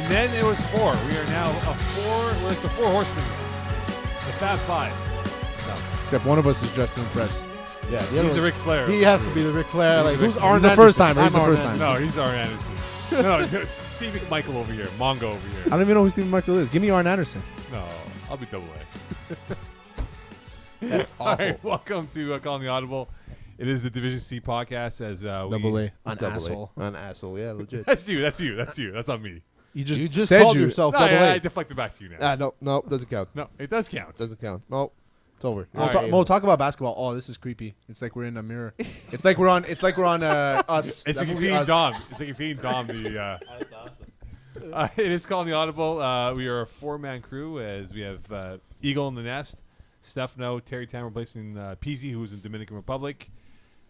And then it was 4. We are now we're like the 4 horsemen. The Fab 5. No. Except one of us is dressed to impress. Yeah, He's a Ric Flair. He has to be the Ric Flair. Like, who's Arn He's the Anderson? first timer. He's the I'm first Arn timer. No, he's Arn Anderson. No, Steve McMichael over here. Mongo over here. I don't even know who Stephen Michael is. Give me Arn Anderson. No, I'll be double A. That's All awful. right, welcome to Calling The Audible. It is the Division C podcast. As Double A. An asshole. An asshole, yeah, legit. That's you. That's not me. You just said called you. yourself No, double I A. deflected back to you now. No, doesn't count. No, it does count. Doesn't count. No, it's over. All right. Mo, talk about basketball. Oh, this is creepy. It's like we're in a mirror. It's like we're on. Us. It's That like you're movie, feeding Us. Dom. It's like you're feeding Dom the. That's awesome. It is Calling The Audible. We are a 4-man crew as we have Eagle in the Nest, Stefano, Terry Tam replacing Peasy, who's in Dominican Republic.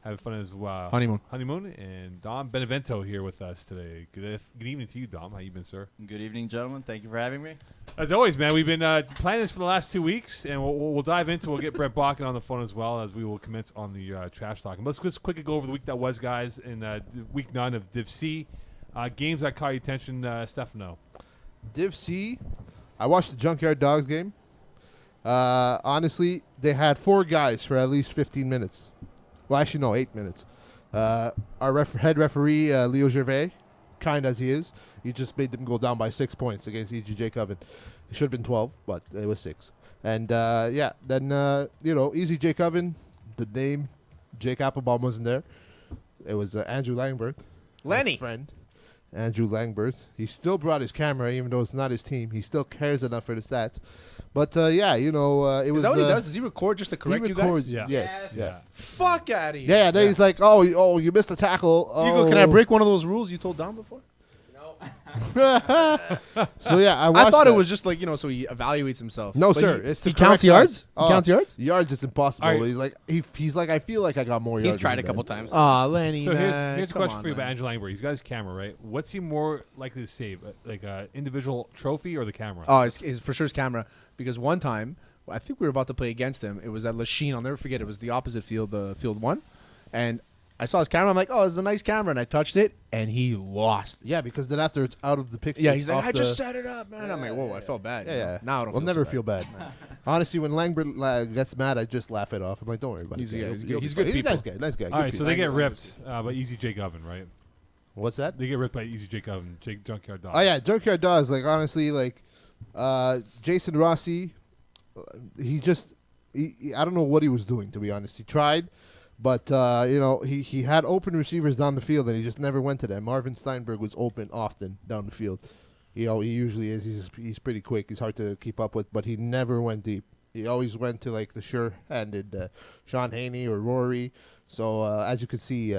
Having fun as well. Honeymoon, and Dom Benevento here with us today. Good evening to you, Dom. How you been, sir? Good evening, gentlemen. Thank you for having me. As always, man, we've been planning this for the last 2 weeks, and we'll dive into. We'll get Brent Bodkin on the phone as well as we will commence on the trash talking. Let's just quickly go over the week that was, guys, in week 9 of Div C. Games that caught your attention, Stefano. Div C, I watched the Junkyard Dogs game. Honestly, they had 4 guys for at least 15 minutes. Well, actually, no, 8 minutes. Our head referee, Leo Gervais, kind as he is, he just made them go down by 6 points against E.G. Jacob. It should have been 12, but it was 6. And, then, Easy Jacob, the name, Jake Applebaum wasn't there. It was Andrew Langberth. Lenny. Friend. Andrew Langberth. He still brought his camera, even though it's not his team. He still cares enough for the stats. But, it was... Is that what he does? Does he record just to correct he you guys? records, Yeah. Yes. Yeah. Fuck out of here. Yeah, then he's like, oh, you missed a tackle. Oh. Hugo, can I break one of those rules you told Dom before? So, yeah, I watched I thought that. it was just like, so he evaluates himself. No, But sir. He, It's the he counts correct yards? guys. He counts yards? Yards is impossible. All right. He's like, I feel like I got more yards. He's tried than a couple that. times. Aw, Lenny, So man. here's a Come question on, for you about man. Andrew Langberth. He's got his camera, right? What's he more likely to save, like an individual trophy or the camera? Oh, it's for sure his camera. Because one time, I think we were about to play against him. It was at Lachine. I'll never forget. It was the opposite field, field 1. And I saw his camera. I'm like, oh, this is a nice camera. And I touched it, and he lost. Yeah, because then after it's out of the picture. Yeah, it's he's like, off I just the- set it up, man. I'm like, whoa, I felt bad. Yeah. Now I don't We'll feel never so feel bad. Honestly, when Langberth gets mad, I just laugh it off. I'm like, don't worry about He's it. good. He'll He's be good. He's fine. good He's a nice people. guy. Nice guy. All Good right, so people. they get ripped by Easy Jake Oven, right? What's that? They get ripped by Easy Jake Oven, Junkyard Dog. Oh, yeah. Junkyard does. Like, honestly, Jason Rossi, I don't know what he was doing, to be honest. He tried, but, he had open receivers down the field, and he just never went to them. Marvin Steinberg was open often down the field. He usually is. He's pretty quick. He's hard to keep up with, but he never went deep. He always went to, the sure-handed Sean Haney or Rory. So, as you could see,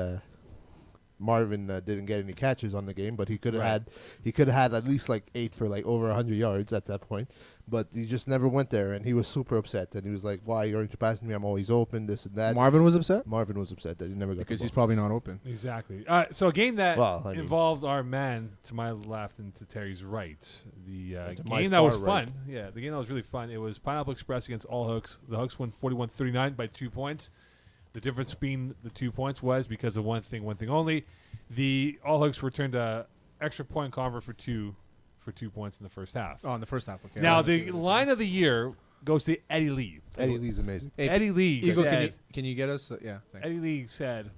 Marvin didn't get any catches on the game, but he could have had at least 8 for over 100 yards at that point. But he just never went there, and he was super upset. And he was like, "Why aren't you passing me? I'm always open. This and that." Marvin was upset? Marvin was upset that he never got Because the he's ball. probably not open. Exactly. So a game that Well, involved our man to my left and to Terry's right. The to my game that was far fun. right. Yeah, the game that was really fun. It was Pineapple Express against All Hooks. The Hooks won 41-39 by 2 points. The difference between the 2 points was because of one thing only. The All Hooks returned a extra point convert for 2 points in the first half. Oh, in the first half. Okay. Now the line of the year goes to Eddie Lee. Eddie Lee's amazing. Hey, Eddie Lee Eagle, said, can you get us? Yeah, thanks. Eddie Lee said,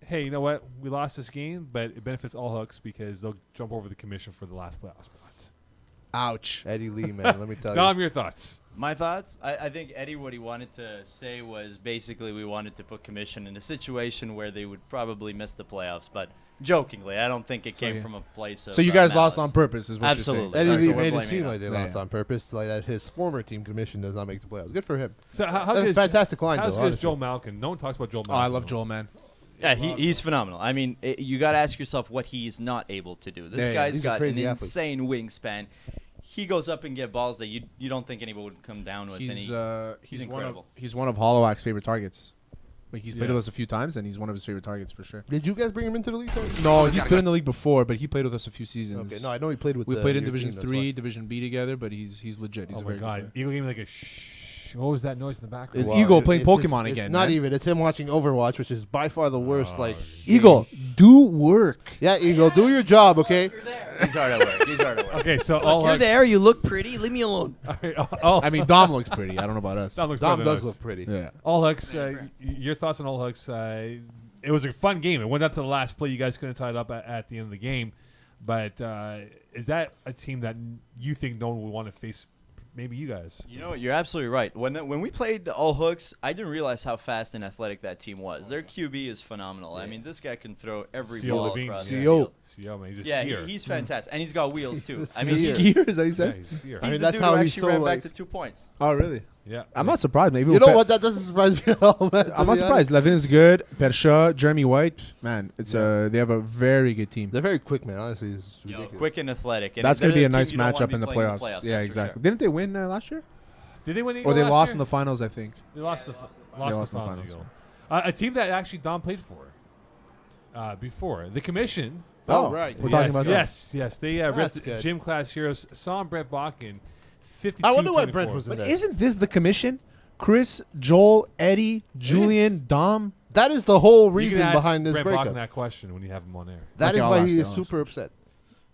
hey, you know what? We lost this game, but it benefits All Hooks because they'll jump over the commission for the last playoff spot. Ouch. Eddie Lee, man, let me tell you. Dom, your thoughts? My thoughts? I think Eddie, what he wanted to say was basically we wanted to put commission in a situation where they would probably miss the playoffs. But jokingly, I don't think it came from a place of So you guys malice. lost on purpose, is what Absolutely. Eddie That's Lee what we're made it blaming seem on. like they lost on purpose, that his former team commission does not make the playoffs. Good for him. So how That's good a is, fantastic line, how's though. good is honestly. Joel Malkin? No one talks about Joel Oh, Malkin. I love Joel, man. Yeah, he's phenomenal. I mean, you got to ask yourself what he's not able to do. This Yeah, guy's he's a got an crazy athlete. insane wingspan. He goes up and get balls that you don't think anyone would come down with. He's he's incredible. He's one of Hollowak's favorite targets. He's played Yeah. with us a few times, and he's one of his favorite targets for sure. Did you guys bring him into the league? No, he's played in the league before, but he played with us a few seasons. Okay, no, I know he played with. We played in your Division team, that's 3, why. Division B together, but he's legit. He's Oh a my very God! good player. Eagle gave me like a shh What was that noise in the background? Is Eagle playing it's Pokemon it's again, Not man. even. It's him watching Overwatch, which is by far the worst. Like Eagle, do work. Yeah, Eagle, do your job, okay? He's hard at work. He's hard at work. Okay, so Look, you're there. You look pretty. Leave me alone. I mean, Dom looks pretty. I don't know about us. Dom looks Dom better than does us. look pretty. Yeah. All Hooks, your thoughts on All Hooks? It was a fun game. It went up to the last play. You guys couldn't tie it up at the end of the game. But is that a team that you think no one would want to face? Maybe you guys. You know what? You're absolutely right. When we played All Hooks, I didn't realize how fast and athletic that team was. Their QB is phenomenal. I mean, this guy can throw every CO ball Levine. across CO. the field. CO, man, he's a Yeah, skier. he's fantastic, and he's got wheels too. I mean, He's a he's skier, is that what you Yeah, said? he's a skier. I mean, the that's dude how who he's actually so, ran like- back to 2 points. Oh, really? Yeah. I'm not surprised. Maybe You know what? That doesn't surprise me at all, man. I'm not surprised. Levin is good. Persha, Jeremy White, man, it's they have a very good team. They're very quick, man. Honestly, it's You know, ridiculous. quick and athletic. And That's they're going to be a the team nice you don't wanna matchup be in the playing playoffs. that's Yeah, for exactly. sure. Didn't they win last year? Did they win? Or they last lost year? in the finals, I think. They lost the lost in the finals. finals. Eagle. A team that actually Dom played for before the commission. Oh, right. We're yes, talking about yes. They That's read good. gym class heroes. Saw Brent Bodkin, 52. I wonder why Brent was in But there. isn't this the commission? Chris, Joel, Eddie, Julian, Dom. That is the whole You can reason ask behind this Brent breakup. Bodkin that question when you have him on air. That Okay, is I'll why ask he you, is I'll super upset.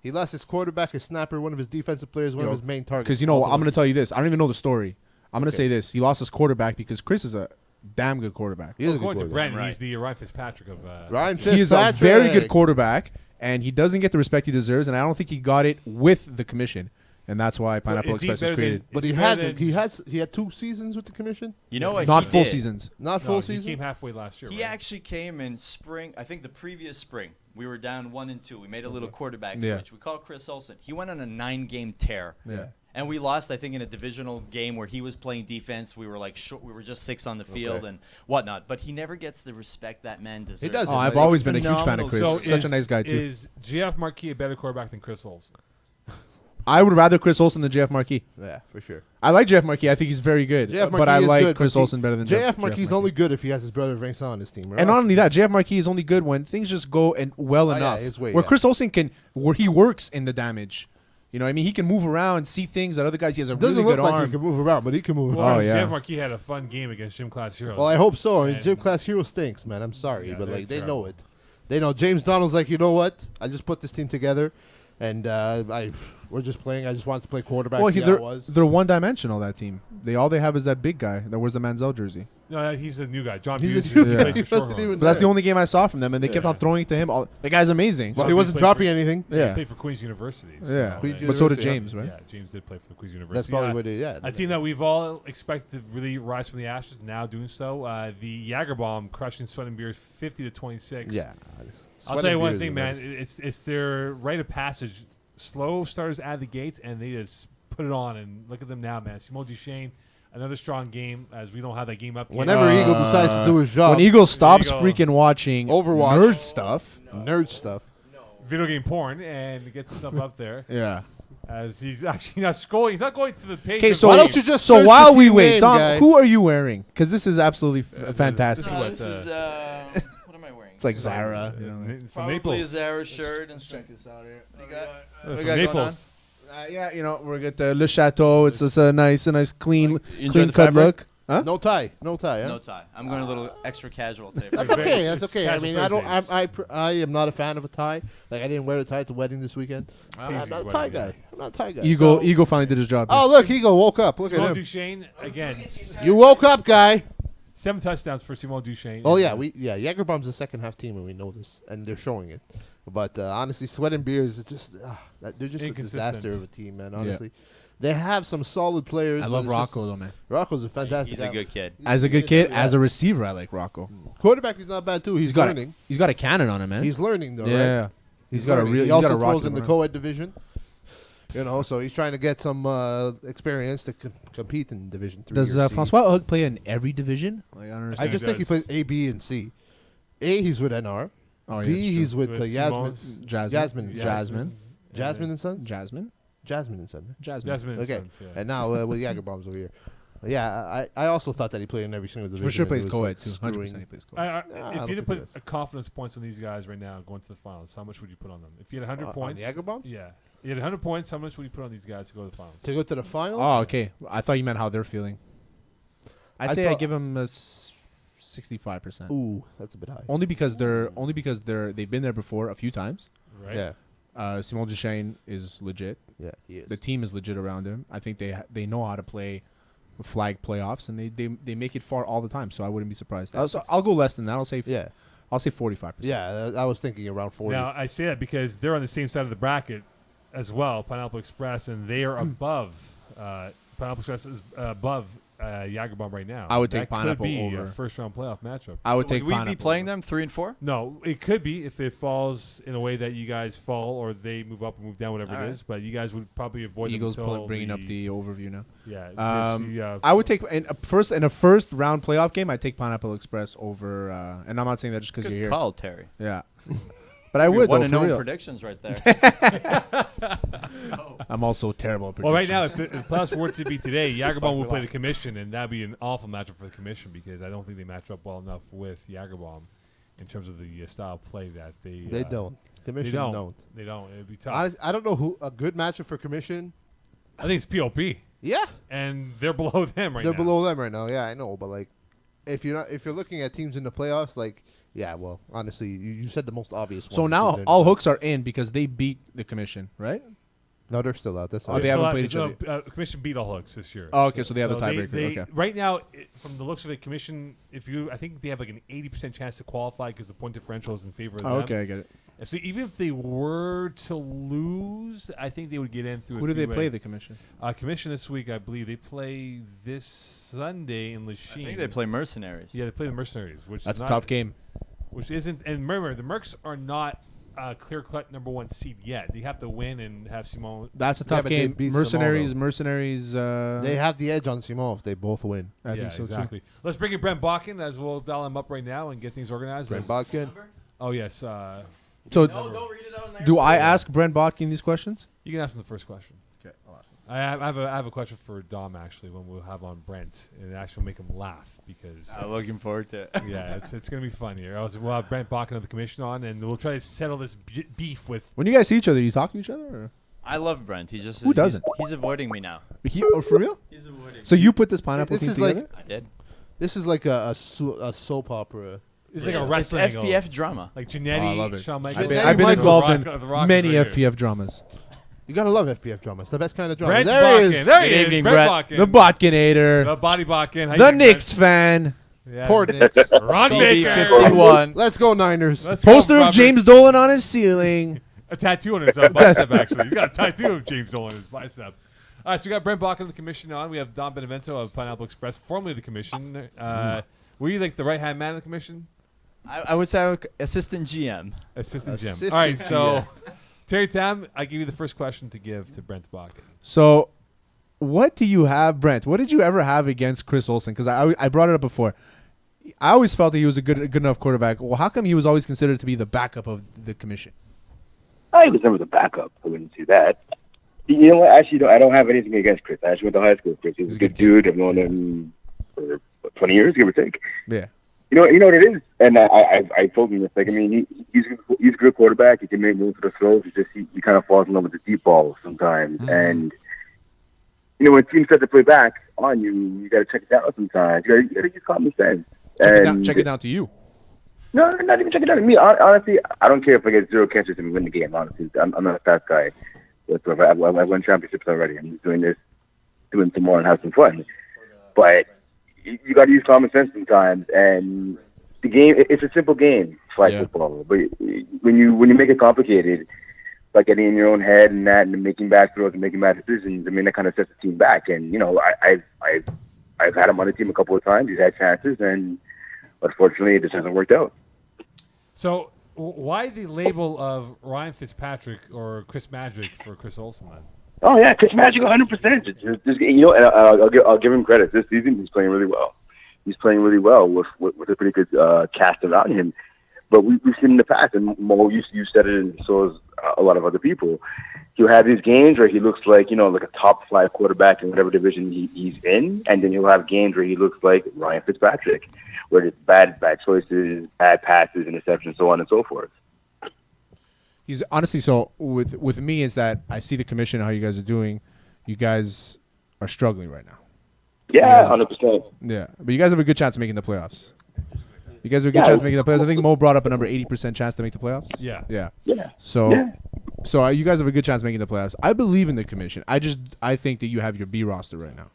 He lost his quarterback, his snapper, one of his defensive players, one of his main targets. Because, you know, I'm ultimately. going to tell you this. I don't even know the story. I'm going to say this. He lost his quarterback because Chris is a damn good quarterback. He is a good According to quarterback. Brent, Right. he's the Ryan Fitzpatrick of. Ryan He is a Fitzpatrick. very good quarterback, and he doesn't get the respect he deserves, and I don't think he got it with the commission. And that's why Pineapple is he Express is better created. But Is he better had than- he had 2 seasons with the commission. You know what? Not he full did? seasons. Not No, full he season. came halfway last year. He right? actually came in spring. I think the previous spring. We were down 1-2. We made a little quarterback Yeah. switch. We called Chris Olsen. He went on a 9-game tear. Yeah. And we lost, I think, in a divisional game where he was playing defense. We were like short. We were just 6 on the field and whatnot. But he never gets the respect that man deserves. doesn't. Oh, I've He's always been a huge fan phenomenal. of Chris. So Such a nice guy, too. Is GF Marquis a better quarterback than Chris Olsen? I would rather Chris Olsen than JF Marquis. Yeah, for sure. I like JF Marquis. I think he's very good. JF but I Marquis is like good, Chris but Olsen better than JF Marquis is only good if he has his brother Vincent on his team. And not only that, JF Marquis is only good when things just go and well Oh, yeah, enough. his way, where yeah. Chris Olsen where he works in the damage. You know what I mean? He can move around, see things that other guys, he has a doesn't really look good like arm. he can move around, but he can move Well, around. Oh, yeah. GF Marquis had a fun game against Gym Class Heroes. Well, I hope so. I mean, And- Gym Class Hero stinks, man. I'm sorry, Yeah, but they're like they terrible. know it. They know. James Donald's like, you know what? I just put this team together, and we're just playing. I just wanted to play quarterback. Well, see how they're, it was. they're one-dimensional, that team. All they have is that big guy that wears the Manziel jersey. No, he's the new guy. John He's Hughes. a new He guy. plays He for wasn't Shorehorns. even But that's the there. only game I saw from them, and they kept on throwing it to him. The guy's amazing. Well, he wasn't played dropping for- anything. He Yeah. played for Queen's University. Yeah. So, Queen's uh, But so did University, James, right? Yeah, James did play for Queen's University. That's probably what it. Yeah. A team that we've all expected to really rise from the ashes, now doing so. The Jagerbomb crushing Sweat and Beers 50-26. Yeah. I'll tell you one thing, man. It's their rite of passage. Slow starters out of the gates, and they just put it on. And look at them now, man. Simone Duchesne, another strong game, as we don't have that game up yet. Whenever Eagle decides to do his job, When Eagle stops Eagle. freaking watching Overwatch. nerd stuff. nerd stuff. Video game porn, and gets himself up there, Yeah. as he's actually not scrolling. He's not going to the page. Okay, of so Why the don't you game. just So search while the we team wait, name, Dom, guy? who are you wearing? Because this is absolutely fantastic. This is what, this is what am I wearing? It's like Zara. From Probably a Naples. Zara shirt and Check this out here. What do you got? From What we got going Naples. Yeah, you know, we're at Le Chateau. It's just a nice, clean, You enjoy clean the cut fabric? look. Huh? No tie. No tie. Huh? No tie. I'm going a little extra casual today. That's Very- okay. That's it's okay. I casual mean, I don't. Thursdays. I am not a fan of a tie. Like I didn't wear a tie at the wedding this weekend. I'm Paisley's not a wedding, tie yeah. guy. I'm not a tie guy. Eagle, So- Eagle finally did his job. Oh look, Eagle woke up. Look Simone at him. Duchesne again. You woke up, guy. 7 touchdowns for Simone Duchesne. Oh And, yeah, Jagerbomb's the second half team, and we know this, and they're showing it. But honestly, Sweat and Beers, it's just they're just a Inconsistent. disaster of a team, man. Honestly, they have some solid players. I but love it's just- Rocco though, man. Rocco's a fantastic. He's a guy. good kid. As a good kid, Yeah. as a receiver, I like Rocco. quarterback. He's not bad too. He's got learning. He's got a cannon on him, man. He's learning though, right? yeah. He's got a learning. real. He He's got also a rocket throws in the around. co-ed division. You know, so he's trying to get some experience to compete in Division 3. Does or C. Francois Hug play in every division? Like, I don't I understand. just think he plays A, B, and C. A, he's with NR. Oh, yeah, B, it's true. he's with With Yasmin. Simone's- Jasmine. Jasmine and Son. Jasmine. Jasmine and Son. Jasmine and Okay. Sons, yeah. And now with Jagerbombs over here. Yeah, I also thought that he played in every single division. For sure and plays it was, co-ed like, too. screwing- 100% he plays co-ed. I if don't you had to think put he does. a confidence points on these guys right now going to the finals, how much would you put on them? If you had 100 On points, the Jagerbombs? yeah, you had 100 points. How much would you put on these guys to go to the finals? To go to the final? Oh, okay. I thought you meant how they're feeling. I'd say I give him a 65%. Ooh, that's a bit high. Only because they've been there before a few times. Right. Yeah. Simon Duchesne is legit. Yeah, he is. The team is legit around him. I think they know how to play flag playoffs, and they make it far all the time. So I wouldn't be surprised. I'll go less than that. I'll say 45%. Yeah, I was thinking around 40. Now I say that because they're on the same side of the bracket as well, Pineapple Express, and they are above. Pineapple Express is above Jagerbomb right now. I would take that Pineapple could be over a first round playoff matchup. I would take Would we Pineapple be playing over. them 3 and 4? No, it could be if it falls in a way that you guys fall or they move up or move down, whatever All it right. is. But you guys would probably avoid Eagles them until bringing up the overview now. Yeah. I would take in a first round playoff game. I'd take Pineapple Express over, and I'm not saying that just because you're Good here. call, Terry. Yeah, but I would. Want Though, to for know real. predictions right there. I'm also terrible at predictions. Well, right now, if the playoffs were to be today, Jagerbomb would play the Commission, and that'd be an awful matchup for the Commission because I don't think they match up well enough with Jagerbomb in terms of the style of play that They don't. Commission They don't. They don't. It'd be tough. I don't know who a good matchup for Commission. I think it's POP, Yeah, and they're below them right they're now. below them right now. Yeah, I know, but like, if you're looking at teams in the playoffs, like, yeah, well, honestly, you said the most obvious one. So now all hooks are in because they beat the Commission, right? No, they're still out. That's Oh, all. they haven't played each other. Commission beat all hooks this year. Oh, okay, so they have the tiebreaker, they- okay. Right now, from the looks of it, Commission, I think they have like an 80% chance to qualify because the point differential is in favor of them. Okay, I get it. And so even if they were to lose, I think they would get in through. Who do they play? The Commission. Commission this week, I believe they play this Sunday in Lachine. I think they play Mercenaries. Yeah, they play the Mercenaries, which That's is a not, tough game. Which isn't. And remember, the Mercs are not clear-cut number 1 seed yet. They have to win and have Simone. That's a Yeah, tough but they game. beat Mercenaries. Simone, Mercenaries. They have the edge on Simon if they both win. I think so exactly. Let's bring in Brent Bodkin as we'll dial him up right now and get things organized. Brent Bodkin. Oh yes. So don't read it on there. do I ask Brent Bodkin these questions? You can ask him the first question. Okay, I'll ask him. I have a question for Dom actually when we'll have on Brent and actually make him laugh because Looking forward to it. yeah it's gonna be fun here. We'll have Brent Bodkin of the Commission on and we'll try to settle this beef with. When you guys see each other, you talk to each other? Or? I love Brent. He just Who doesn't? He's avoiding me now. For real? He's avoiding. So you put this pineapple This team is like- together? I did. This is like a soap opera. It's like a It's wrestling angle. FPF drama. Like Janetti, Oh, I love it. Shawn I've Michaels. been- I've been Michael, involved The in Rock many is right here. FPF dramas. You gotta love FPF drama. It's the best kind of drama. Brent There he Bodkin. is. There he Good is. evening, Brent Brent. Bodkin. The Bodkinator. The Body Bodkin. How you The doing, Knicks fan. Brent? Yeah. Poor Knicks. Ron CB Baker. 51. Let's go Niners. Let's go, Poster of Robert. James Dolan on his ceiling. A tattoo on his bicep, actually. He's got a tattoo of James Dolan on his bicep. All right, so we got Brent Bodkin of the Commission on. We have Don Benevento of Pineapple Express, formerly the Commission. Were you like the right-hand man of the Commission? I would say assistant GM. Assistant Jim. Assistant All right, so GM. Terry Tam, I give you the first question to give to Brent Bodkin. So, what do you have, Brent? What did you ever have against Chris Olsen? Because I brought it up before. I always felt that he was a good enough quarterback. Well, how come he was always considered to be the backup of the Commission? I was never the backup. I wouldn't do that. You know what? Actually, I don't have anything against Chris. I actually went to high school with Chris. He's a good dude. I've known him for 20 years, give or take. Yeah. You know what it is? And I told him this. Like, I mean, he's a good quarterback. He can make moves for the throws. It's just he kind of falls in love with the deep ball sometimes. Mm-hmm. And, you know, when teams start to play back on you, you got to check it out sometimes. You got to use common sense. Check it down to you. No, not even check it out to me. Honestly, I don't care if I get 0 catches and win the game, honestly. I'm not a fast guy whatsoever. I've won championships already. I'm just doing some more and have some fun. But you got to use common sense sometimes. And the game, it's a simple game, flag football. But when you make it complicated, like getting in your own head and that, and making bad throws and making bad decisions, I mean, that kind of sets the team back. And you know, I've had him on the team a couple of times. He's had chances, and unfortunately, it just hasn't worked out. So why the label of Ryan Fitzpatrick or Chris Magic for Chris Olsen then? Oh yeah, Chris Magic, 100%. You know, and I'll give him credit. This season, he's playing really well. He's playing really well with a pretty good cast around him. But we've seen in the past, and Mo, you said it, and so has a lot of other people. He'll have these games where he looks like, you know, like a top 5 quarterback in whatever division he's in, and then he'll have games where he looks like Ryan Fitzpatrick, where it's bad choices, bad passes, interceptions, so on and so forth. He's honestly, so with me is that I see the Commission, how you guys are doing. You guys are struggling right now. Yeah, 100%. Yeah, but you guys have a good chance of making the playoffs. You guys have a good chance of making the playoffs. I think Mo brought up a number 80% chance to make the playoffs. Yeah. Yeah. Yeah. So, Yeah. you guys have a good chance of making the playoffs. I believe in the commission. I think that you have your B roster right now.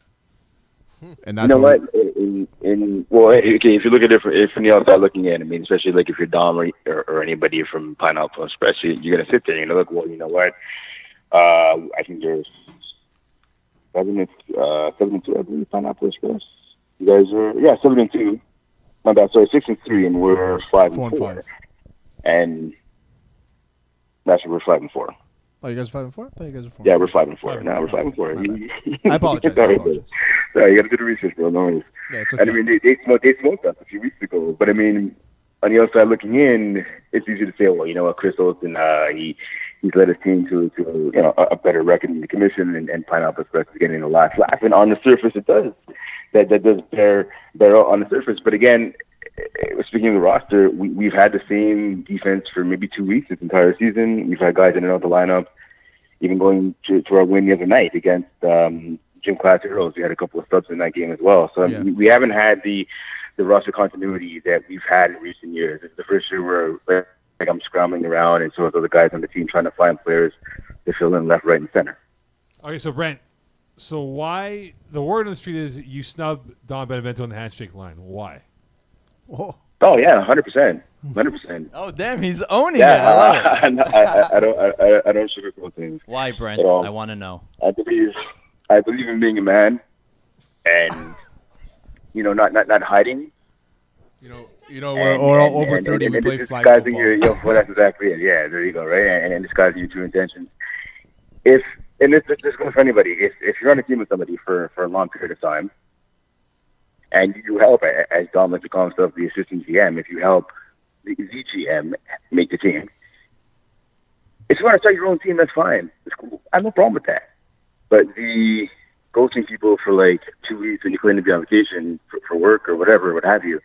And that's you know what? If you look at it from the outside looking in, I mean, especially like if you're Dom or anybody from Pineapple Express, you're gonna sit there and look. Well, you know what? I think there's 7-2, I believe, Pineapple Express. You guys are 7-2. My bad. Sorry, 6-3, and we're 5-4. And actually, we're 5-4. Oh, you guys are 5-4? I thought you guys were 4. Yeah, we're 5-4. No, we're 5-4. I apologize. Sorry, you got to do the research, bro. No worries. Yeah, it's okay. And I mean, they smoked us a few weeks ago. But I mean, on the outside looking in, it's easy to say, well, you know what, Chris Olsen, he's led his team to a better record in the commission, and Pineapple Express is getting a last laugh. And on the surface, it does. That does bear out on the surface. But again, speaking of the roster, we've had the same defense for maybe 2 weeks this entire season. We've had guys in and out of the lineup, even going to our win the other night against Gym Class Heroes. We had a couple of subs in that game as well. So we haven't had the roster continuity that we've had in recent years. It's the first year where like I'm scrambling around, and so are the other guys on the team trying to find players to fill in left, right, and center. Okay, so Brent, why the word on the street is you snubbed Don Benevento on the handshake line? Why? Whoa. Oh yeah, 100%. 100%. Oh damn, he's owning Yeah, it. I love it. I don't sugarcoat things. Why, Brent? At all. I want to know. I believe in being a man, and not hiding. We're all over 30. We play flag disguising football. well, that's exactly it. Yeah, there you go, right? And disguising your true intentions. This goes for anybody. If you're on a team with somebody for a long period of time, and you help, as Dom likes to call himself, the assistant GM, if you help the GM make the team, if you want to start your own team, that's fine. It's cool. I have no problem with that. But the ghosting people for like 2 weeks when you claim to be on vacation for work or whatever, what have you,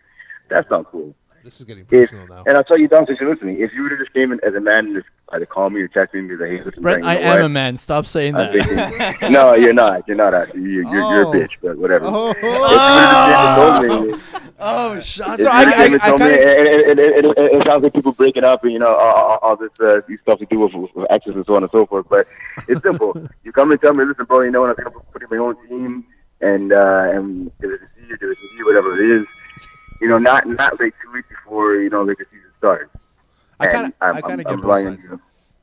that's not cool. This is getting personal now. And I'll tell you, Dom, since you're listening, if you would have just came in as a man and just either call me or text me and be like, hey, listen, Brent, I am a man. Stop saying that. Thinking, no, you're not. You're not actually. You're a bitch, but whatever. Oh, shots. It sounds like people breaking up and all this stuff to do with access and so on and so forth. But it's simple. You come and tell me, listen, bro, when I think I'm putting my own team and there's a C or there's a D, whatever it is. Not like 2 weeks before like the season starts. I kind of get both sides.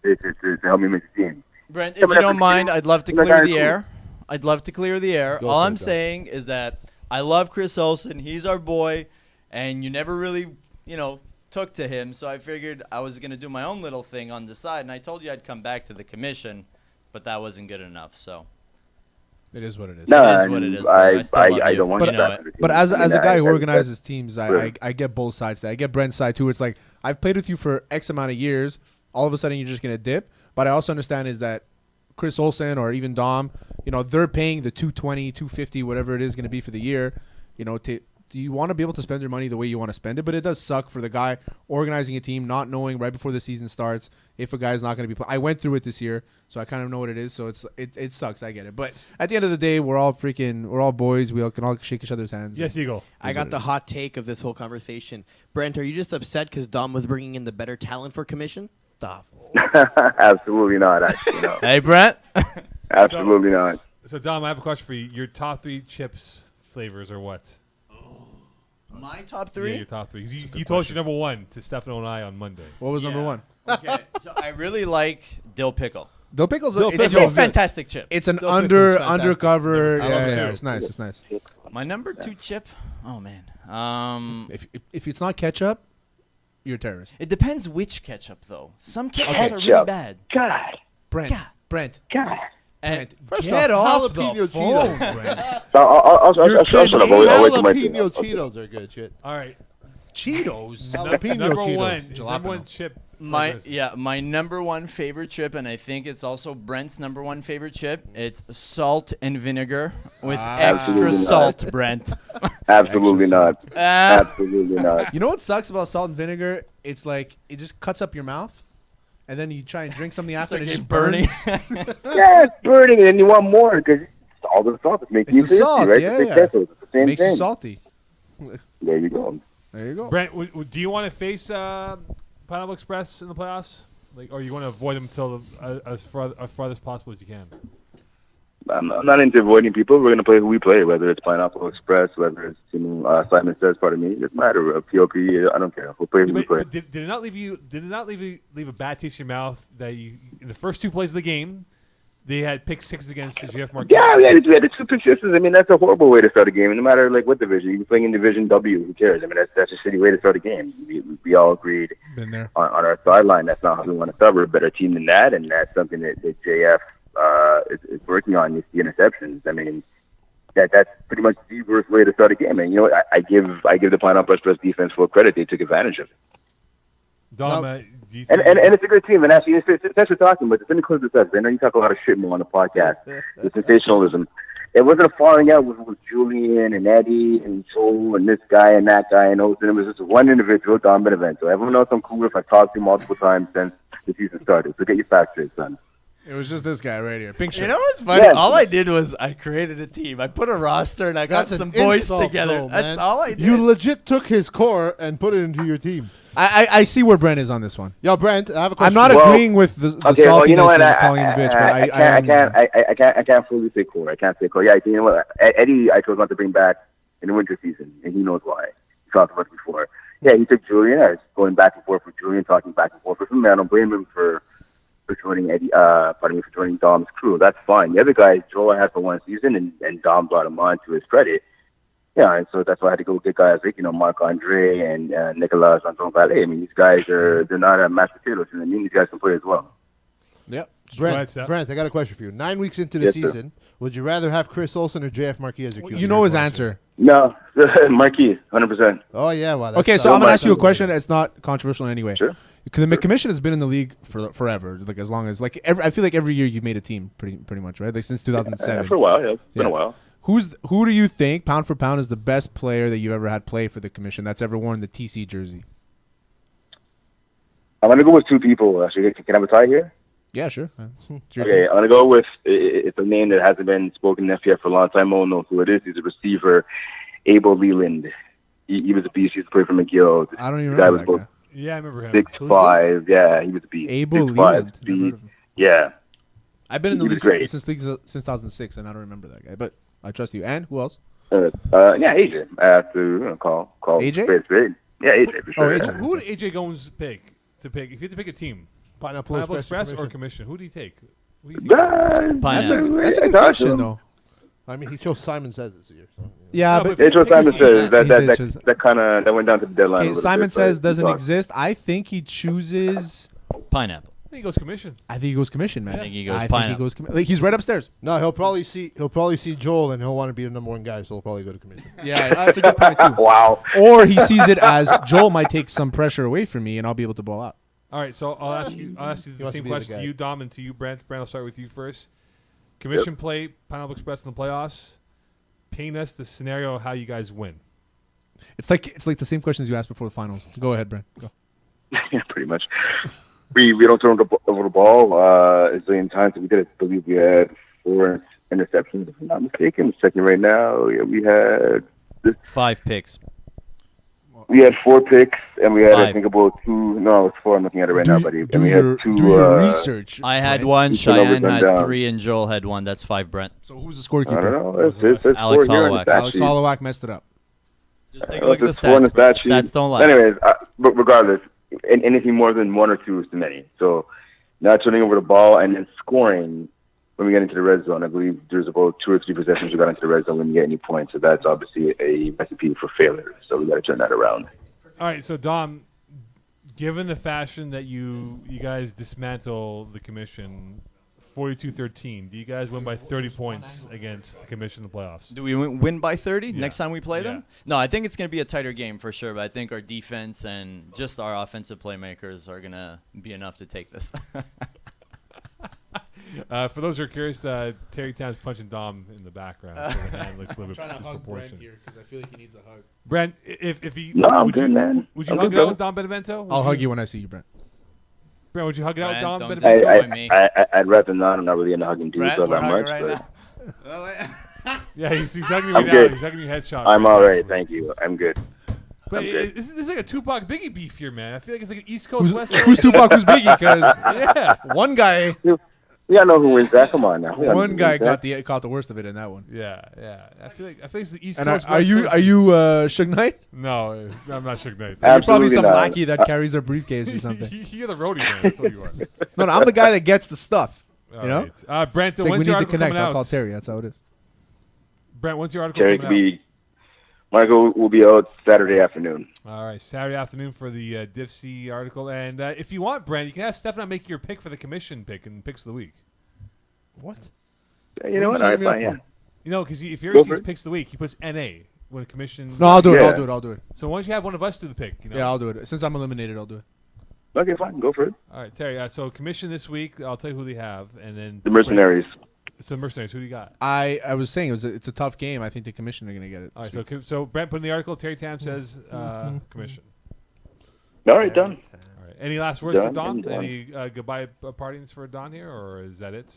To help me make the team. Brent, if you don't mind, I'd love to clear the air. I'd love to clear the air. All I'm saying is that I love Chris Olsen. He's our boy, and you never really, took to him. So I figured I was going to do my own little thing on the side, and I told you I'd come back to the commission, but that wasn't good enough. So. It is what it is. No, it is what it is. I don't want to. But as a guy who organizes teams, I get both sides. I get Brent's side too. It's like I've played with you for X amount of years. All of a sudden, you're just gonna dip. But I also understand is that Chris Olsen or even Dom, they're paying the $220, $250, whatever it is gonna be for the year. Do you want to be able to spend your money the way you want to spend it? But it does suck for the guy organizing a team, not knowing right before the season starts if a guy's not going to be. I went through it this year, so I kind of know what it is. So it sucks. I get it. But at the end of the day, we're all boys. We all can all shake each other's hands. Yes, Eagle. I got the hot take of this whole conversation. Brent, are you just upset because Dom was bringing in the better talent for commission? Absolutely not. Actually, no. Hey, Brent. Absolutely not. So Dom, I have a question for you. Your top 3 chips flavors are what? My top 3? Yeah, your top 3. You told us your number 1 to Stefano and I on Monday. What was number 1? Okay, so I really like dill pickle. Dill pickle's It's a fantastic chip. It's an Dill pickle's fantastic. undercover. I love it. Yeah, it's nice. It's nice. My number 2 chip. Oh man. If it's not ketchup, you're a terrorist. It depends which ketchup though. Some ketchups are really bad. God. Brent. God. And Get off the jalapeno phone, Cheetos. Brent. I'll shut up. I'll wait till my turn. Jalapeno Cheetos are good shit. All right. Cheetos. Jalapeno Number Cheetos. 1. His number 1 chip. my number 1 favorite chip, and I think it's also Brent's number 1 favorite chip. It's salt and vinegar with extra Absolutely salt, not. Brent. Absolutely not. Absolutely not. You know what sucks about salt and vinegar? It's like it just cuts up your mouth, and then you try and drink something after, and it just burns. Yeah, it's burning, and you want more because it's all the salt. It's making It's you the thirsty, salt, right? yeah, It's yeah. It's the same Makes thing. you salty. There you go. There you go. Brent, do you want to face Pineapple Express in the playoffs? Or you want to avoid them until as far as possible as you can? I'm not into avoiding people. We're going to play who we play, whether it's Pineapple Express, whether it's Simon Says, pardon me. It doesn't matter. POP, I don't care. We'll play who we play. But did it not leave a bad taste in your mouth that you in the first two plays of the game they had pick sixes against the JF Marquette? Yeah, we had the two pick sixes. I mean, that's a horrible way to start a game. No matter what division, you can playing in Division W. Who cares? I mean, that's a shitty way to start a game. We all agreed Been there. on our sideline. That's not how we want to start. We're a better team than that, and that's something that JF is working on. Is the interceptions. I mean, that's pretty much the worst way to start a game. And I give the Pineapple Express defense full credit. They took advantage of it. Dom, do you think And it's a good team. And actually, thanks for talking, but let me close this up. I know you talk a lot of shit more on the podcast. The sensationalism. It wasn't a falling out with Julian and Eddie and Joel and this guy and that guy and Olsen. It was just one individual, Dom Benevento. Everyone knows I'm cool if I talked to him multiple times since the season started. So get your facts straight, son. It was just this guy right here. Pink shirt. You know what's funny? Yeah. All I did was I created a team. I put a roster and I got That's some an boys insult, together. though, That's man. all I did. You legit took his core and put it into your team. I see where Brent is on this one. Yo, Brent, I have a I'm question. not Well, agreeing with the Okay, saltiness well, you know what? and calling him a bitch, but I can't fully say core. I can't say core. Yeah, you know what? Eddie, I chose not to bring back in the winter season, and he knows why. He talked about it before. Yeah, he took Julian. I was going back and forth with Julian, talking back and forth with him. Man, I don't blame him for joining Eddie. For joining Dom's crew. That's fine. The other guy, Joel, I had for one season, and Dom brought him on to his credit. Yeah, and so that's why I had to go get guys like, Marc-Andre and Nicolas Anton Valet. I mean, these guys they're not mashed potatoes. And I mean, these guys can play as well. Yep. Brent, I got a question for you. 9 weeks into the Yes, sir. season, would you rather have Chris Olsen or JF Marquis as your QB? You know his answer. No, Marquis, 100%. Oh, yeah. Well, that's Okay, so I'm going to ask you a that's- question that's not controversial in any way. Sure. Because the commission has been in the league for forever, like as long as I feel like every year you've made a team, pretty much, right? Like since 2007. For a while, yeah. It's been Yeah. a while. Who do you think, pound for pound, is the best player that you've ever had play for the commission that's ever worn the TC jersey? I'm going to go with two people, actually. Can I have a tie here? Yeah, sure. It's your Okay, team. I'm going to go with, it's a name that hasn't been spoken in FPF for a long time. I don't know who it is. He's a receiver, Abel Leland. He was a beast. He used to play for McGill. I don't even The guy remember was that guy. Yeah, I remember him. 6'5". Yeah, he was a beast. Abel 6'5", Leland. speed. Never heard of him. Yeah. I've been in the He league was great. since 2006, and I don't remember that guy. But I trust you. And who else? Yeah, AJ. I have to call AJ? straight. Yeah, AJ for sure. AJ. Who would AJ Gomes pick? If you had to pick a team, Pineapple Pineapple Express Express or Commission. Commission, who do you take? Who do you think? That's a Pineapple. good question, though. I mean, he chose Simon Says this year. So, Yeah, No, but but- It's what Simon says. He did choose- That went down to the deadline. a okay, little Simon bit, Says but doesn't he exist. I think he chooses. Pineapple. I think he goes Commission. I think he goes commission, man. I think he goes Pineapple. Like, he's right upstairs. no, he'll probably see Joel and he'll want to be the number one guy, so he'll probably go to commission. Yeah, that's a good point too. Wow. Or he sees it as Joel might take some pressure away from me, and I'll be able to ball out. All right, so I'll ask you He the wants same to be the question guy. to you, Dom, and to you, Brent. Brent, I'll start with you first. Commission play, Pineapple Express in the playoffs. Paint us the scenario how you guys win. It's like the same questions you asked before the finals. Go ahead, Brent. Go. Yeah, pretty much. We don't turn over the ball a zillion times. We did. I believe we had 4 interceptions, if I'm not mistaken. I'm checking right now. Yeah, we had 5 picks. 4 picks, and we had I 5. think about 2. No, it's 4. I'm looking at it right now, buddy. Do And we your, had 2. do your research. I had Brent. 1, You put numbers Cheyenne had down. 3, and Joel had 1. That's 5, Brent. So who's the I don't scorekeeper? know. It's Alex 4 here on the Holloway. stat Alex sheet. Hollowak messed it up. Just take a look at the It's 4 on the stats. Bro. stat sheet. Stats don't lie. Anyways, but regardless, anything more than 1 or 2 is too many. So not turning over the ball and then scoring when we get into the red zone. I believe there's about 2 or 3 possessions we got into the red zone when you get any points. So that's obviously a recipe for failure. So we got to turn that around. All right, so Dom, given the fashion that you guys dismantle the commission 42-13, do you guys win by 30 points against the commission in the playoffs? Do we win by 30 Yeah. next time we play them? Yeah. No, I think it's going to be a tighter game for sure, but I think our defense and just our offensive playmakers are going to be enough to take this. For those who are curious, Terry Town's punching Dom in the background, so the hand looks a little bit disproportionate. because I feel like he needs a hug. Brent, if you No, I'm would good, you, man. Would you I'm hug good, it out brother. with Dom Benevento? Would I'll hug you when I see you, Brent. Brent, would you hug it out with Brent, Dom don't Benevento? destroy me. I'd rather not. I'm not really into hugging dudes Brent, all we're that much. hugging right But now. Yeah, he's hugging me I'm now. good. He's hugging me headshot. I'm all right. Thank you. I'm good. But I'm good. this is like a Tupac Biggie beef here, man. I feel like it's like an East Coast West Coast. Who's Tupac? Who's Biggie? Because Yeah. one guy We gotta know who wins that. Come on now. We gotta know One who guy wins that. caught the worst of it in that one. Yeah. I feel like it's the East And Coast. are West you Coast. Suge Knight? No, I'm not Suge Knight. You're probably Absolutely some not. lackey that carries a briefcase or something. You're the roadie man. That's what you are. No, I'm the guy that gets the stuff. All You know? right. Brent, It's like when's we your need to article connect. coming I'll out? call Terry. That's how it is. Brent, when's your article Terry coming could be. Michael will be out Saturday afternoon. out? All right, Saturday afternoon for the DIFC article. And if you want, Brent, you can have Stefano make your pick for the commission pick and picks of the week. What? You know what? What are I you signing me fine. up Yeah. for? You know, because if you Go ever see for his it. picks of the week, he puts NA when commission. No, I'll do it. Yeah. I'll do it. So why don't you have one of us do the pick? You know? Yeah, I'll do it. Since I'm eliminated, I'll do it. Okay, fine. Go for it. All right, Terry. So commission this week. I'll tell you who they have, and then The Mercenaries. So mercenaries. Who do you got? I was saying it's a tough game. I think the commission are gonna get it. All right. So Brent put in the article. Terry Tam says commission. All right, done. All right. Any last words for Done Don? and done. Any goodbye partings for Don here, or is that it?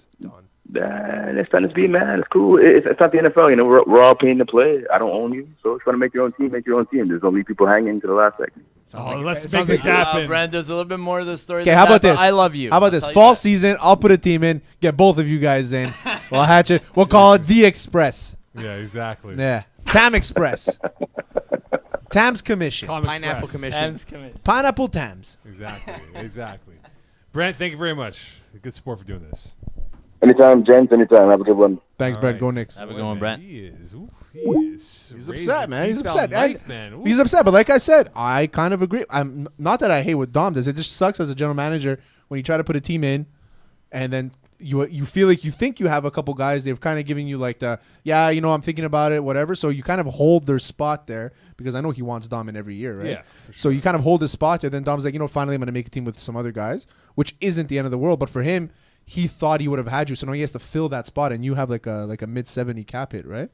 It's fun to be, man. It's cool. It's not the NFL. You know, we're all paying to play. I don't own you, so if you want to make your own team, make your own team. There's gonna be people hanging to the last second. Let's make sounds this like- happen. Brent, there's a little bit more to the story. Okay, than how about that, but this? I love you. How about I'll this? tell you Fall that. season, I'll put a team in, get both of you guys in. We'll hatch it. We'll call it the Express. Yeah, exactly. Yeah. Tam Express. Tam's Commission. Comic Pineapple Express. Commission. Sam's commission. Pineapple Tams. Exactly. Brent, thank you very much. Good support for doing this. Anytime, gents. Anytime. Have a good one. Thanks, All Brent. right. Go Knicks. Have a good one, Brent. He is. He's upset, man. He's upset. Man. Ooh. He's upset, but like I said, I kind of agree. I'm not that I hate what Dom does. It just sucks as a general manager when you try to put a team in, and then you feel like you think you have a couple guys. They've kind of giving you like the I'm thinking about it, whatever. So you kind of hold their spot there because I know he wants Dom in every year, right? Yeah. For sure. So you kind of hold his spot there. Then Dom's like, finally I'm going to make a team with some other guys, which isn't the end of the world. But for him, he thought he would have had you, so now he has to fill that spot, and you have like a mid-70 cap hit, right?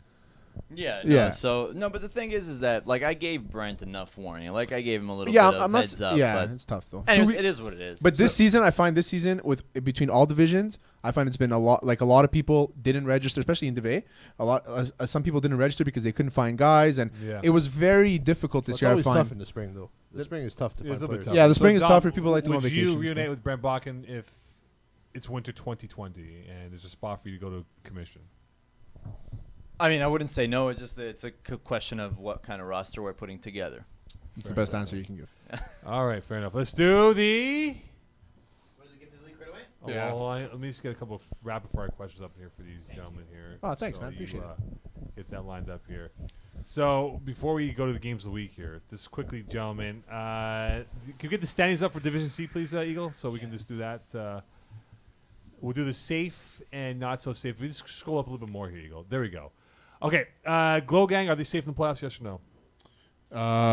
Yeah. Yeah. So but the thing is that like I gave Brent enough warning. Like I gave him a little Yeah, bit I'm of not. heads up. Yeah, But it's tough though. anyways, it is what it is. But this season, I find with between all divisions, I find it's been a lot. Like a lot of people didn't register, especially in Div A. Some people didn't register because they couldn't find guys, and Yeah. it was very difficult It's this year. I always tough find. in the spring, though. The spring is tough to It's a find little bit players. tough. Yeah, the spring is Dom, tough for people like to go on Would vacation you and reunite stuff. with Brent Bodkin if it's winter 2020 and there's a spot for you to go to commission? I mean, I wouldn't say no. It's a question of what kind of roster we're putting together. It's the best answer you can give. All right, fair enough. Let's do the. Oh, Yeah. well, let me just get a couple of rapid fire questions up here for these gentlemen here. Oh, thanks, man. Appreciate it. Get that lined up here. So before we go to the games of the week here, just quickly, gentlemen, can you get the standings up for Division C, please, Eagle? So we can just do that. We'll do the safe and not so safe. We just scroll up a little bit more here, Eagle. There we go. Okay, Glow Gang, are they safe in the playoffs? Yes or no?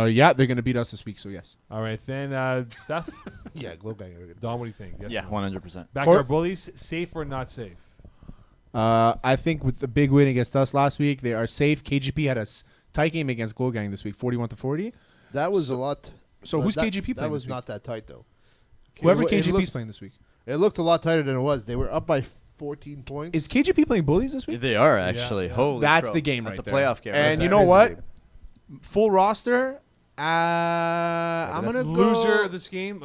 Yeah, they're gonna beat us this week, so yes. All right, then Steph, Yeah, Glow Gang are good. Don, what do you think? Yes Yeah, or no? 100%. Backyard Bullies, safe or not safe? I think with the big win against us last week, they are safe. KGP had a tight game against Glow Gang this week, 41-40. That was a lot. So who's that, KGP That playing was this week? not that tight, though. Whoever It KGP's looked- playing this week. It looked a lot tighter than it was. They were up by 14 points. Is KGP playing Bullies this week? They are actually. Yeah. Holy That's crow. the game That's right a there. playoff game. And That's you a know crazy what? game. Full roster. I'm gonna Loser go. of this game.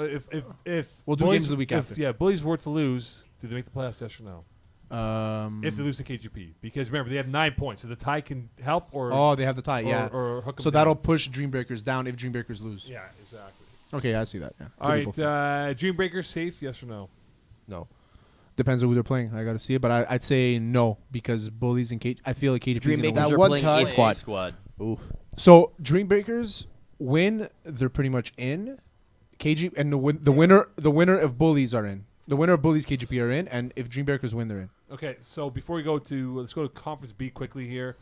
If We'll do Bullies, games of the week if, after. Yeah, Bullies were to lose, do they make the playoffs? Yes or no? If they Oh, lose to KGP, because remember they have 9 points, so the tie can help or they have the tie. Yeah. or hook 'em So down. that'll push Dreambreakers down if Dreambreakers lose. Yeah, exactly. Okay, I see that. Yeah. All Could be right, both. Dreambreakers safe? Yes or no? No. Depends on who they're playing. I got to see it, but I'd say no because Bullies and I feel like KGP. Dreambreakers That are one playing time- A squad. Squad. Ooh. So Dreambreakers win, they're pretty much in. KG and the winner of Bullies are in. The winner of Bullies KGP are in, and if Dreambreakers win, they're in. Okay, so before we go to let's go to Conference B quickly here.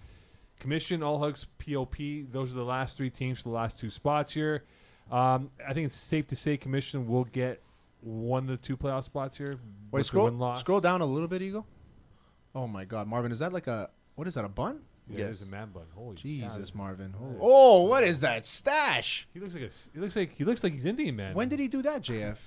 Commission, All Hugs, POP. Those are the last 3 teams for the last 2 spots here. I think it's safe to say Commission will get 1 of the 2 playoff spots here. Wait, with the win-loss. scroll down a little bit, Eagle. Oh my God, Marvin, is that like what is that, a bun? Yeah, Yes. there's a man bun. Holy Jesus, cow. Marvin. Yeah. Oh, what is that stash? He looks like he's Indian, man. When did he do that, JF?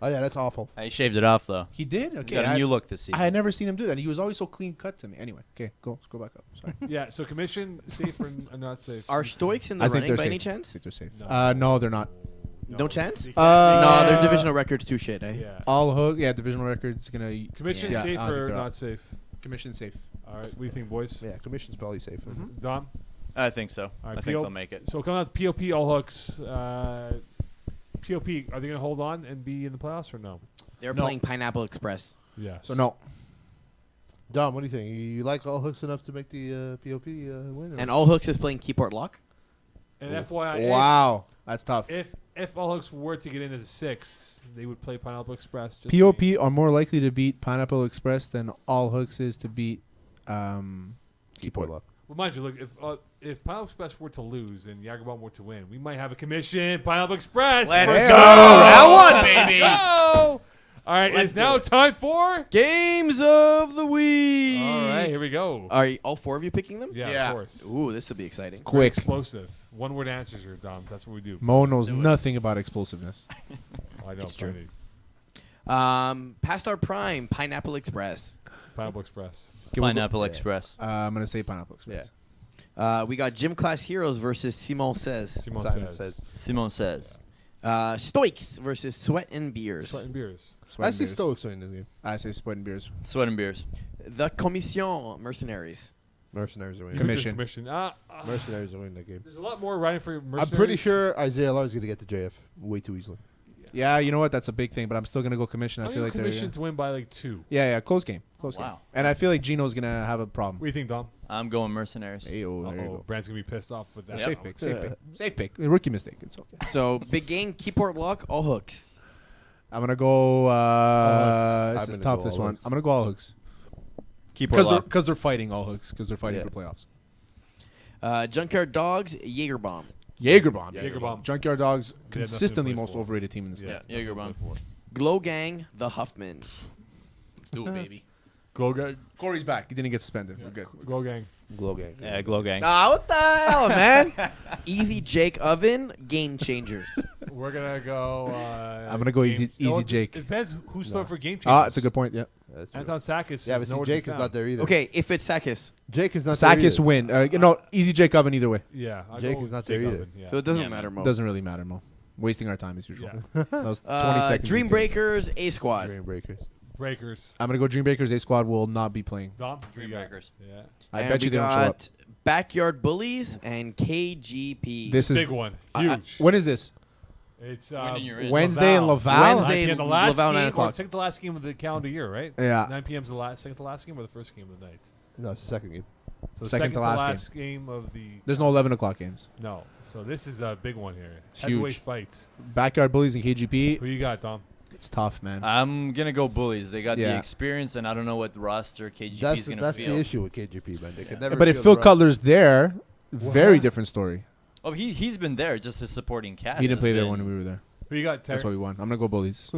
Oh yeah, that's awful. He shaved it off though. He did. Okay. Got a new look this season. I had never seen him do that. He was always so clean cut to me. Anyway, okay, let's go back up. Sorry. Yeah. So commission safe or not safe? Are Stoics in the I think running they're by safe. any I chance? think they're safe. No. No, they're not. No chance? They can't- No, they their can't- divisional record's too shit, eh? Yeah. All hook. Yeah, divisional record's gonna. Commission Yeah, safe I don't think or they're not out. safe? Commission safe. All right. What do you think, boys? Yeah, commission's probably safe. Dom. I think so. All right, I think PO they'll make it. So coming out the POP all hooks. POP, are they going to hold on and be in the playoffs or no? They're No. playing Pineapple Express. Yeah. So no. Dom, what do you think? You like all hooks enough to make the POP win? And All Hooks is playing Keyport Lock. And FYI, Wow, that's tough. if all hooks were to get in as a sixth, they would play Pineapple Express. Just POP saying. are more likely to beat Pineapple Express than All Hooks is to beat Keyport Lock. Well, mind you, look, if Pineapple Express were to lose and Jagerbomb were to win, we might have a commission Pineapple Express. Let's for- go. Round one, baby. Go! All right, Let's it's do now it. time for. Games of the week. All right, here we go. Are all four of you picking them? Yeah, of course. Ooh, this will be exciting. Very Quick. explosive. One word answers here, Dom. That's what we do. Mo knows do it. nothing about explosiveness. I know. It's true. Funny. Past our prime, Pineapple Express. Pineapple Express. Pineapple Express. I'm gonna say Pineapple Express. We got Gym Class Heroes versus Simon Says. Simon Simon says. Simon says. Stoics versus Sweat and Beers. Sweat and beers. Sweat I and see beers. Stoics winning this game. I say Sweat and Beers. Sweat and beers. The Commission Mercenaries. Mercenaries are winning. Commission. Commission. Mercenaries are winning that game. There's a lot more riding for mercenaries. I'm pretty sure Isaiah Lars is going to get the JF way too easily. Yeah, you know what? That's a big thing, but I'm still gonna go Commission. I I'm feel like they're commission to win by like 2. yeah, close game, close game. Wow. And I feel like Gino's gonna have a problem. What do you think, Dom? I'm going mercenaries. Hey, oh, there you Uh-oh. go. Brent's going to be pissed off with that. Yep. Safe pick, safe pick, safe pick. A rookie mistake. It's okay. So, big game, Keyport Lock, all hooks. I'm gonna go. Hooks. This is I'm gonna tough. go This all one. hooks. I'm gonna go all hooks Keep her locked. because they're fighting all hooks because they're fighting Yeah. for playoffs. Junkyard Dogs, Jagerbomb. Jagerbomb. Jagerbomb. Junkyard Dogs, nothing to consistently play most for. overrated team in the state. Yeah, Jagerbomb. Glow Gang, the Huffman. Let's do it, baby. Go gang. Corey's back. He didn't get suspended. We're good. Go gang. Glow Gang. Yeah, Glow Gang. What the hell, man? Easy Jake Oven, Game Changers. We're going to go. I'm gonna go easy- You know easy what? Jake. It depends who's throwing for game changers. It's a good point. Yeah. That's true. Anton Sakis. Yeah, is but see, nowhere to be Jake is found. not there either. Okay, if it's Sakis. Jake is not there Sakis either. win. Easy Jake Oven either way. Yeah. I'll Jake go is not Jake there either. Oven, yeah. So it doesn't Yeah, matter, Mo. Doesn't really matter, Mo. Wasting our time as usual. Yeah. That was 20 seconds. Dream Breakers, A Squad. Dream Breakers. Breakers. I'm gonna go Dream Breakers. A Squad will not be playing. Dom? Dream Who you got? Breakers. Yeah. I And bet you we they don't show up. got Backyard Bullies and KGP. This is Big one. I- Huge. when is this? It's When you're in. Wednesday in Laval. Wednesday. 9 p.m. The last Laval, 9 game, o'clock. second to last game of the calendar year, right? Yeah. 9 p.m. is the second to last game or the first game of the night? No, it's the second game. So Second to last game of the. There's no 11 o'clock games. No. So this is a big one here. It's Heavyweight huge. fights. Backyard Bullies and KGP. Who you got, Dom? It's tough, man. I'm going to go Bullies. They got the Yeah. experience, and I don't know what roster KGP That's is going to that's feel. the issue with KGP, man. They could never. but if feel Phil the rush. Cutler's there, very different story. Oh, he's been there. Just his supporting cast. He didn't has play there been- when we were there. Who you got, Terry? That's what we won. I'm gonna go Bullies.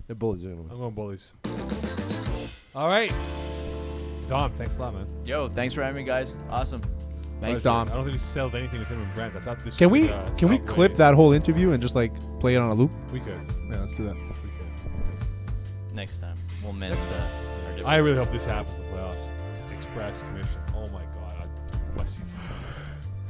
the Bullies are gonna I'm win. going bullies. All right. Dom, thanks a lot, man. Yo, thanks for having me, guys. Awesome. Thanks, Pleasure. Dom. I don't think we settled anything with him and Brent. I thought this Can was, we can we clip self-rated. that whole interview and just like play it on a loop? We could. Yeah, let's do that. We could. Next time. We'll mend our I really differences. hope this happens in the playoffs. Express Commission. Oh my God. I must see.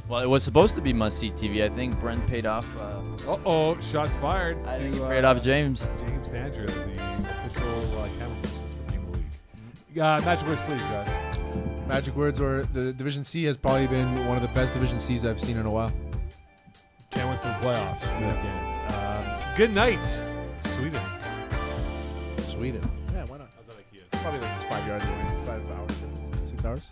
Well, it was supposed to be must-see TV. I think Brent paid off. Uh-oh. Shots fired. I think he to, paid off James. James Andrew, the official camera person for the league. Magic words, please, guys. Magic words or the Division C has probably been one of the best Division Cs I've seen in a while. Can't wait for the playoffs. Weekend. Good night, Sweden. Sweden. Yeah, why not? How's that IKEA? Probably like 5 yards away. 5 hours. 6 hours.